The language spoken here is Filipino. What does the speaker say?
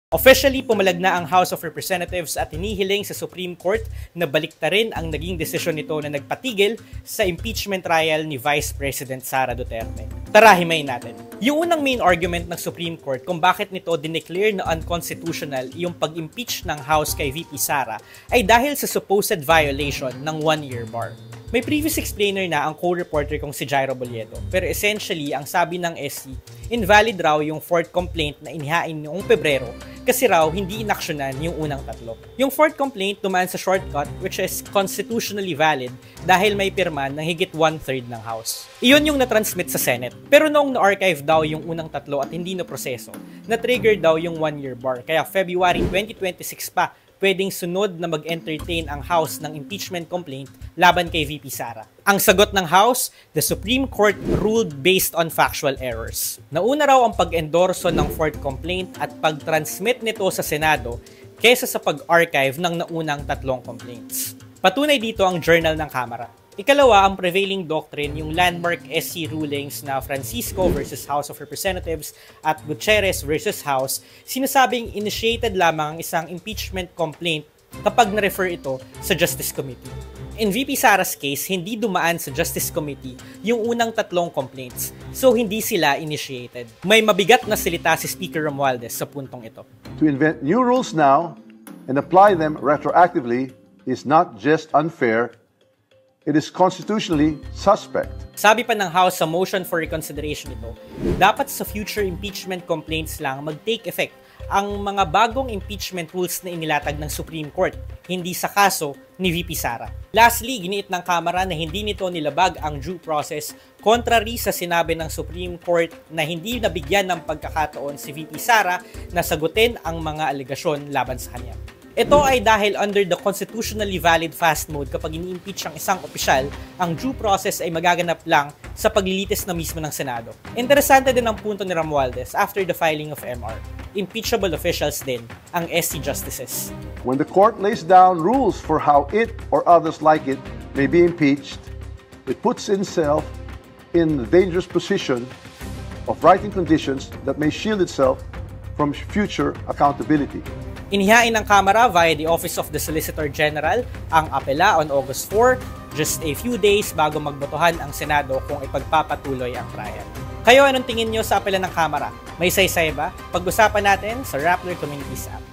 Officially, pumalag na ang House of Representatives at hinihiling sa Supreme Court na baliktarin ang naging desisyon nito na nagpatigil sa impeachment trial ni Vice President Sara Duterte. Tara, himayin natin. Yung unang main argument ng Supreme Court kung bakit nito dineclare na unconstitutional yung pag-impeach ng House kay VP Sara ay dahil sa supposed violation ng 1-year bar. May previous explainer na ang co-reporter kong si Jairo Boliedo, pero essentially, ang sabi ng SC, invalid raw yung fourth complaint na inihain noong Pebrero kasi raw hindi inaksyonan yung unang tatlo. Yung fourth complaint dumaan sa shortcut which is constitutionally valid dahil may pirma ng higit 1/3 ng House. Iyon yung na-transmit sa Senate. Pero noong na-archive daw yung unang tatlo at hindi na proseso, na-trigger daw yung 1-year bar. Kaya February 2026 pa, pwedeng sunod na mag-entertain ang House ng impeachment complaint laban kay VP Sara. Ang sagot ng House, the Supreme Court ruled based on factual errors. Nauna raw ang pag-endorso ng fourth complaint at pag-transmit nito sa Senado kaysa sa pag-archive ng naunang tatlong complaints. Patunay dito ang journal ng Kamara. Ikalawa, ang prevailing doctrine, yung landmark SC rulings na Francisco versus House of Representatives at Gutierrez versus House, sinasabing initiated lamang ang isang impeachment complaint kapag na-refer ito sa Justice Committee. In VP Sara's case, hindi dumaan sa Justice Committee yung unang tatlong complaints, so hindi sila initiated. May mabigat na salita si Speaker Romualdez sa puntong ito. To invent new rules now and apply them retroactively is not just unfair, it is constitutionally suspect. Sabi pa ng House sa motion for reconsideration ito, dapat sa future impeachment complaints lang mag-take effect ang mga bagong impeachment rules na inilatag ng Supreme Court, hindi sa kaso ni VP Sara. Lastly, giniit ng Kamara na hindi nito nilabag ang due process contrary sa sinabi ng Supreme Court na hindi nabigyan ng pagkakataon si VP Sara na sagutin ang mga alegasyon laban sa kanya. Ito ay dahil under the constitutionally valid fast mode kapag ini-impeach ang isang opisyal, ang due process ay magaganap lang sa paglilitis na mismo ng Senado. Interesante din ang punto ni Romualdez after the filing of MR. Impeachable officials din ang SC justices. When the court lays down rules for how it or others like it may be impeached, it puts itself in the dangerous position of writing conditions that may shield itself from future accountability. Inihain ng Kamara via the Office of the Solicitor General ang apela on August 4, just a few days bago magbotohan ang Senado kung ipagpapatuloy ang trial. Kayo, anong tingin nyo sa apela ng Kamara? May saysay ba? Pag-usapan natin sa Rappler Communities app.